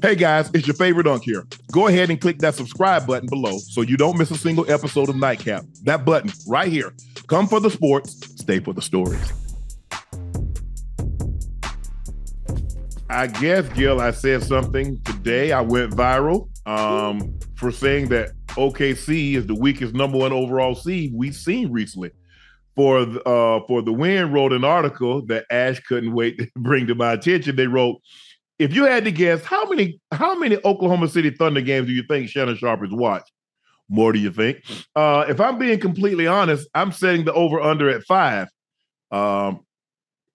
Hey guys, it's your favorite Unk here. Go ahead and click that subscribe button below so you don't miss a single episode of Nightcap. That button right here. Come for the sports, stay for the stories. I guess, Gil, I said something today. I went viral for saying that OKC is the weakest number one overall seed we've seen recently. For the Win wrote an article that Ash couldn't wait to bring to my attention. They wrote, if you had to guess, how many Oklahoma City Thunder games do you think Shannon Sharpe has watched? More do you think? If I'm being completely honest, I'm setting the over-under at 5,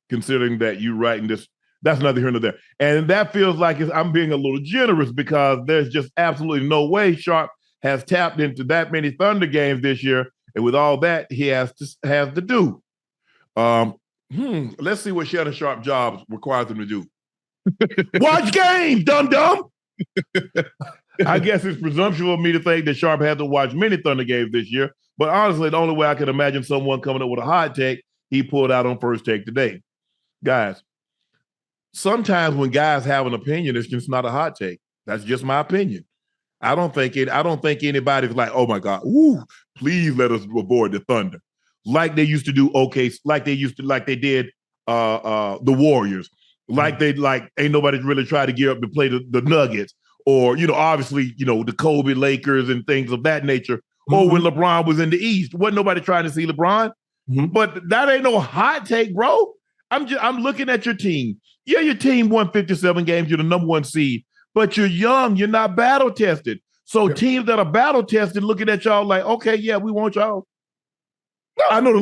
considering that you writing this. That's neither here nor there. And that feels like I'm being a little generous because there's just absolutely no way Sharpe has tapped into that many Thunder games this year. And with all that, he has to do. Let's see what Shannon Sharpe jobs requires him to do. Watch games, dum-dum. I guess it's presumptuous of me to think that Sharpe had to watch many Thunder games this year. But honestly, the only way I could imagine someone coming up with a hot take, he pulled out on First Take today. Guys, sometimes when guys have an opinion, it's just not a hot take. That's just my opinion. I don't think anybody's like, oh my God, please let us avoid the Thunder. Like they used to do like they did the Warriors. Like ain't nobody really tried to gear up to play the Nuggets or, obviously, the Kobe Lakers and things of that nature. Mm-hmm. Or when LeBron was in the East, wasn't nobody trying to see LeBron. Mm-hmm. But that ain't no hot take, bro. I'm looking at your team. Yeah, your team won 57 games. You're the number one seed, but you're young. You're not battle tested. So teams that are battle tested looking at y'all like, okay, yeah, we want y'all. I know the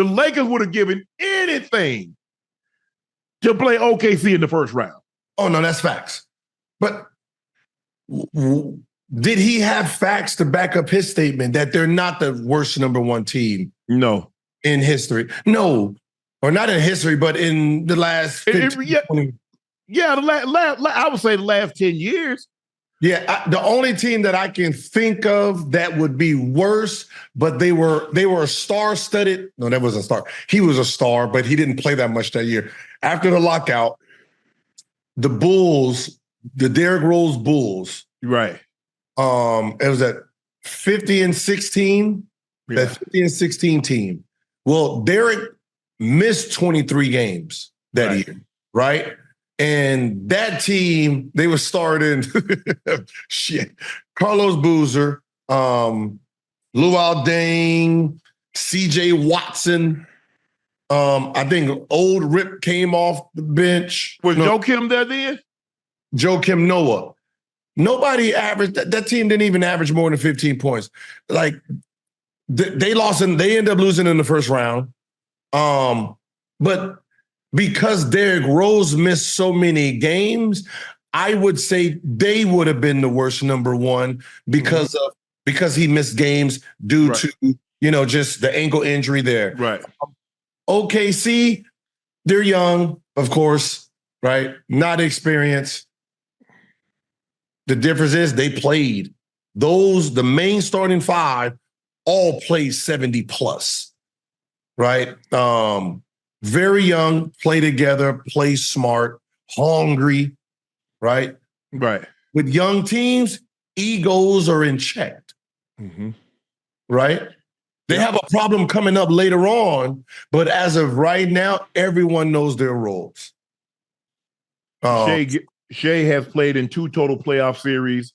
Lakers would have given anything to play OKC in the first round. Oh, no, that's facts. But did he have facts to back up his statement that they're not the worst number one team? No. In history? No. Or not in history, but in the last 15, 20. Yeah, I would say the last 10 years. Yeah, the only team that I can think of that would be worse, but they were a star-studded. No, that wasn't a star. He was a star, but he didn't play that much that year. After the lockout, the Bulls, the Derrick Rose Bulls, right? It was at 50-16. Yeah. That 50-16 team. Well, Derrick missed 23 games that year, right? And that team, they were starting Carlos Boozer, Luol Deng, CJ Watson. I think old Rip came off the bench. Was Joakim there then? Joakim Noah. Nobody averaged, that team didn't even average more than 15 points. Like they lost and they ended up losing in the first round. But because Derrick Rose missed so many games, I would say they would have been the worst number one because he missed games due to, just the ankle injury there. Right. OKC, they're young, of course, right? Not experienced. The difference is they played. The main starting 5 all played 70 plus, right? Very young, play together, play smart, hungry, right? Right. With young teams, egos are in check, right? They have a problem coming up later on, but as of right now, everyone knows their roles. Shai has played in 2 total playoff series,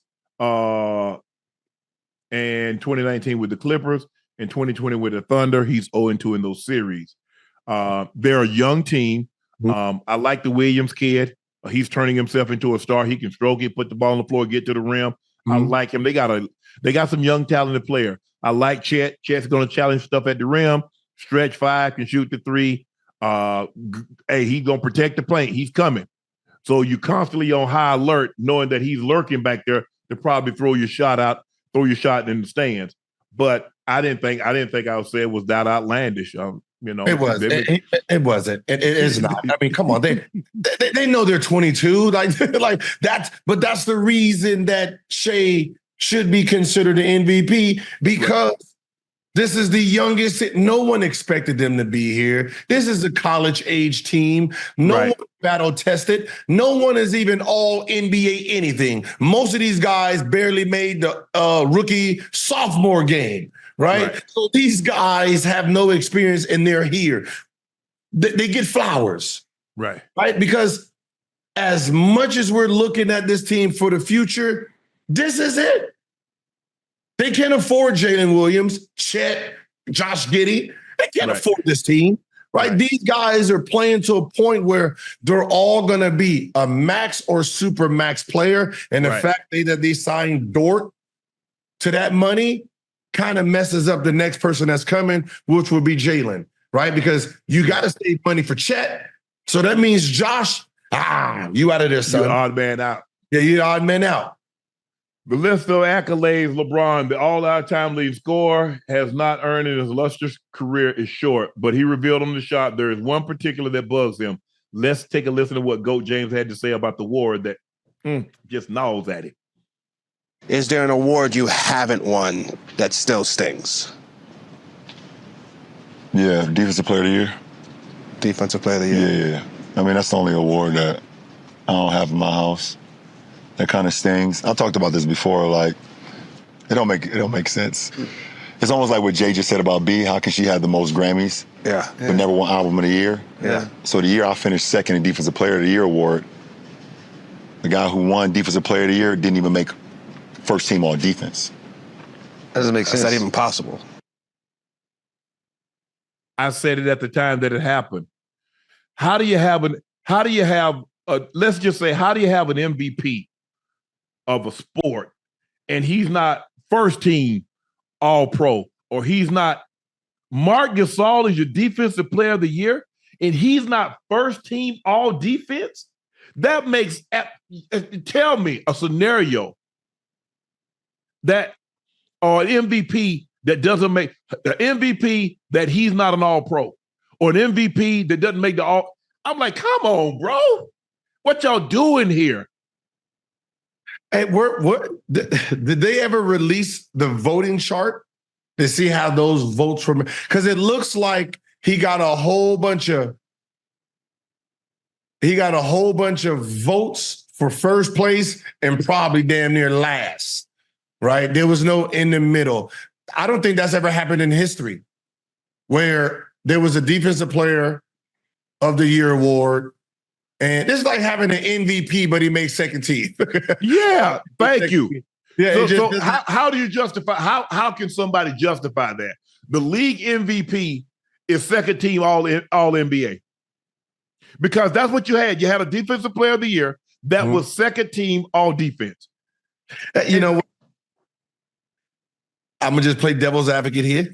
and 2019 with the Clippers and 2020 with the Thunder. He's 0-2 in those series. They're a young team. I like the Williams kid. He's turning himself into a star. He can stroke it, put the ball on the floor, get to the rim. I like him. They got some young talented player. I like Chet. Chet's going to challenge stuff at the rim. Stretch 5, can shoot the 3. Hey, he's going to protect the paint. He's coming. So you constantly on high alert, knowing that he's lurking back there to probably throw your shot in the stands. But I didn't think I would say it was that outlandish. It was. It wasn't. It is not. I mean, come on. They know they're 22. Like that's. But that's the reason that Shai should be considered an MVP because This is the youngest. No one expected them to be here. This is a college age team. No one battle tested. No one is even all NBA anything. Most of these guys barely made the rookie sophomore game, right? So these guys have no experience and they're here. They get flowers, right? Because as much as we're looking at this team for the future, this is it. They can't afford Jalen Williams, Chet, Josh Giddey. They can't afford this team, right? These guys are playing to a point where they're all going to be a max or super max player. And the fact that they signed Dort to that money kind of messes up the next person that's coming, which will be Jalen, right? Because you got to save money for Chet. So that means Josh, you out of there, son. You're odd man out. Yeah, you're odd man out. The list of accolades LeBron, the all-time leading scorer, has not earned in his illustrious career is short, but he revealed on the shot there is one particular that bugs him. Let's take a listen to what GOAT James had to say about the award that just gnaws at him. Is there an award you haven't won that still stings? Yeah, Defensive Player of the Year. Defensive Player of the Year? Yeah. I mean, that's the only award that I don't have in my house. That kind of stings. I talked about this before. Like, it don't make sense. It's almost like what Jay just said about B. How can she have the most Grammys, but never won Album of the Year? Yeah. So the year I finished second in Defensive Player of the Year award, the guy who won Defensive Player of the Year didn't even make first team all defense. That doesn't make sense. Is that even possible? I said it at the time that it happened. How do you have an MVP of a sport and he's not first team all pro, or he's not Marc Gasol is your defensive player of the year and he's not first team all defense? That makes, tell me a scenario that, or an MVP that doesn't make, the MVP that he's not an all pro, or an MVP that doesn't make the all. I'm like, come on, bro. What y'all doing here? Hey, did they ever release the voting chart to see how those votes were? Because it looks like he got a whole bunch of votes for first place and probably damn near last, right? There was no in the middle. I don't think that's ever happened in history where there was a Defensive Player of the Year award. And it's like having an MVP, but he makes second team. Yeah, thank you. Yeah. So how do you justify? How can somebody justify that? The league MVP is second team all NBA, because that's what you had. You had a Defensive Player of the Year that was second team all defense. You know, I'm gonna just play devil's advocate here.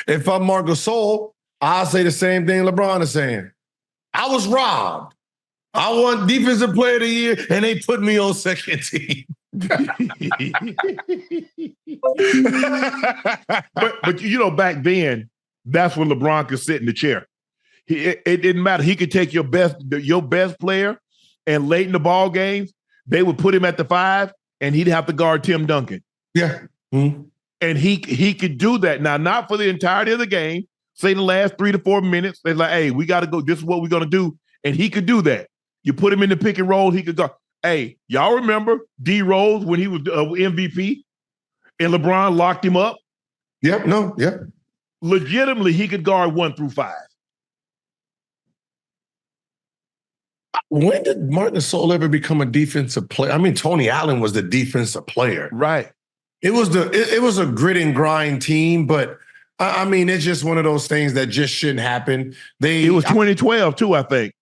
If I'm Marc Gasol, I'll say the same thing LeBron is saying. I was robbed. I won Defensive Player of the Year, and they put me on second team. but you know, back then, that's when LeBron could sit in the chair. It didn't matter. He could take your best player, and late in the ball games, they would put him at the 5, and he'd have to guard Tim Duncan. Yeah. Mm-hmm. And he could do that. Now, not for the entirety of the game. Say the last 3 to 4 minutes, they're like, hey, we got to go. This is what we're going to do. And he could do that. You put him in the pick and roll, he could go. Hey, y'all remember D Rose when he was MVP and LeBron locked him up? Yep, no, yep. Legitimately, he could guard 1 through 5. When did Marc Gasol ever become a defensive player? I mean, Tony Allen was the defensive player. Right. It was a grit and grind team, but I mean, it's just one of those things that just shouldn't happen. It was 2012 too, I think.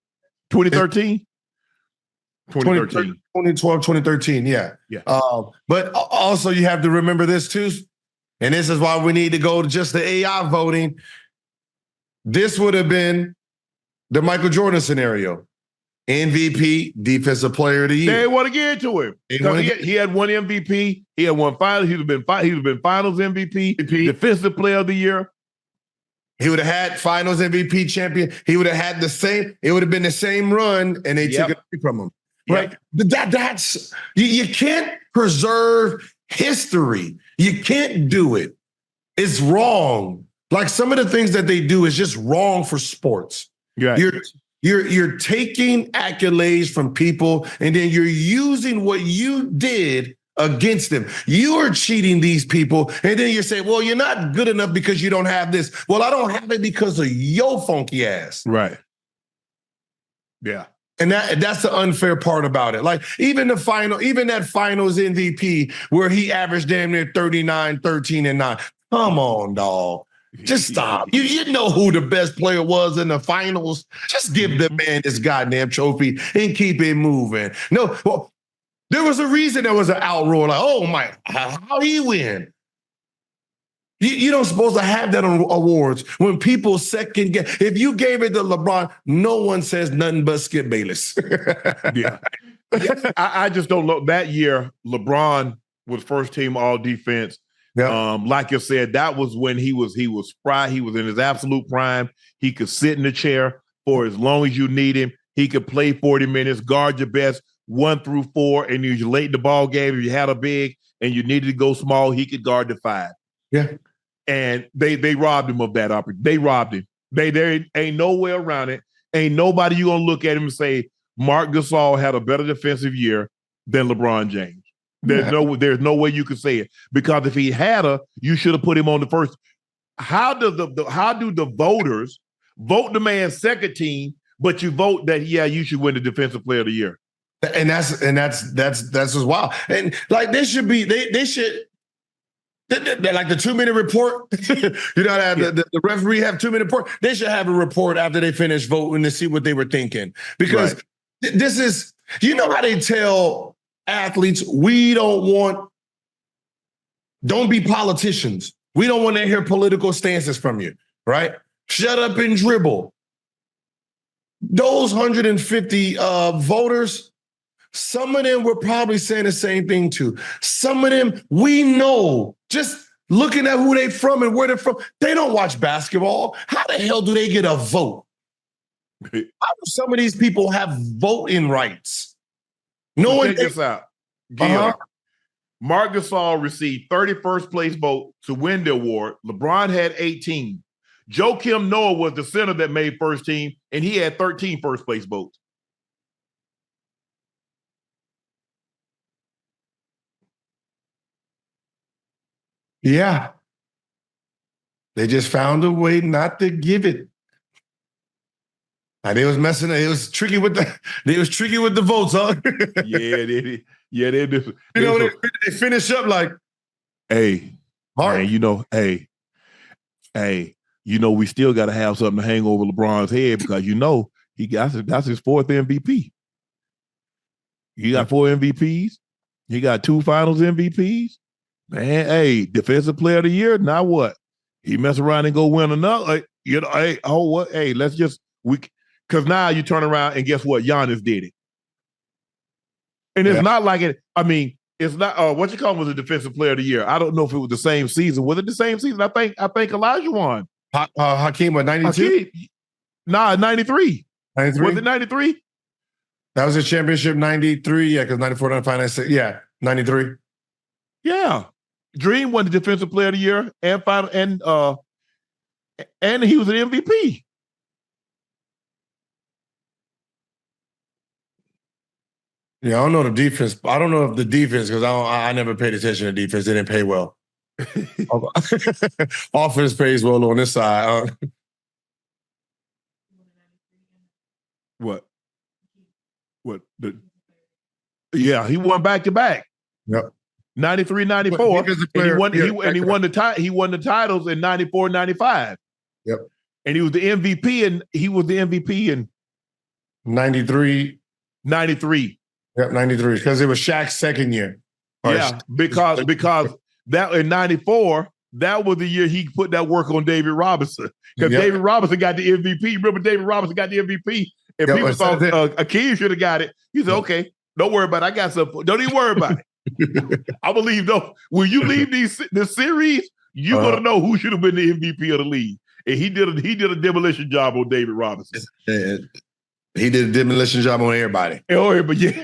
2013? 2013. 2012, 2013, yeah. But also you have to remember this too, and this is why we need to go to just the AI voting. This would have been the Michael Jordan scenario. MVP, Defensive Player of the Year. They didn't want to get into him. He had one MVP. He had one finals. He'd have been finals MVP, Defensive Player of the Year. He would have had finals MVP champion. He would have had the same, it would have been the same run, and they took it away from him. Right? That's you can't preserve history. You can't do it. It's wrong. Like some of the things that they do is just wrong for sports. Yeah. You're taking accolades from people and then you're using what you did against them. You are cheating these people. And then you're saying, well, you're not good enough because you don't have this. Well, I don't have it because of your funky ass. Right. Yeah. And that's the unfair part about it. Like even that finals MVP where he averaged damn near 39, 13, and 9. Come on, dog. Just stop. You know who the best player was in the finals. Just give the man this goddamn trophy and keep it moving. No, well, there was a reason there was an outroar like, oh my, how he win? You don't supposed to have that on awards when people second guess. If you gave it to LeBron, no one says nothing but Skip Bayless. Yeah. I just don't know. That year, LeBron was first team all defense. Yeah. Like you said, that was when he was spry. He was in his absolute prime. He could sit in the chair for as long as you need him. He could play 40 minutes, guard your best 1 through 4, and you late in the ball game. If you had a big and you needed to go small, he could guard the 5. Yeah. And they robbed him of that opportunity. They robbed him. There ain't no way around it. Ain't nobody you gonna look at him and say Marc Gasol had a better defensive year than LeBron James. There's no way you could say it, because if he had you should have put him on the first. How do the voters vote the man's second team, but you vote that you should win the defensive player of the year? And that's as wild. And like they should like the 2-minute report. The referee have 2-minute report. They should have a report after they finish voting to see what they were thinking, because this is, you know how they tell athletes, don't be politicians. We don't want to hear political stances from you, right? Shut up and dribble. Those 150 voters, some of them were probably saying the same thing too. Some of them, we know, just looking at who they from and where they're from, they don't watch basketball. How the hell do they get a vote? How do some of these people have voting rights? Check this out. Marc Gasol received 31st place vote to win the award. LeBron had 18. Joakim Noah was the center that made first team, and he had 13 first place votes. Yeah. They just found a way not to give it. They was messing. It was tricky with the votes, huh? They did. They finish up like, hey, man, we still got to have something to hang over LeBron's head, because that's his 4th MVP. He got 4 MVPs. He got 2 Finals MVPs. Man, hey, defensive player of the year. Now what? He mess around and go win another. Because now you turn around and guess what? Giannis did it. And it's not like it. I mean, it's not what you call him was a defensive player of the year. I don't know if it was the same season. Was it the same season? I think Elijah won. Hakeem, what, 92? Nah, 93. 93? Was it 93? That was a championship 93. Yeah, because 94, 95, 96. Yeah, 93. Yeah. Dream won the defensive player of the year and final, and he was an MVP. Yeah, I don't know the defense. I don't know if the defense, because I never paid attention to defense. They didn't pay well. Offense pays well on this side. What? Yeah, he won back-to-back. Yep. 93, 94. And he won the titles in 94, 95. Yep. And he was the MVP in 93. 93. Yep, 93. Because it was Shaq's second year. Yeah, because that in 94, that was the year he put that work on David Robinson. Because David Robinson got the MVP. Remember, David Robinson got the MVP, and people thought Akeem should have got it. He said, "Okay, don't worry about it. I got some. Don't even worry about it. I believe though, when you leave this series, you're gonna know who should have been the MVP of the league." And he did a demolition job on David Robinson. He did a demolition job on everybody. But yeah.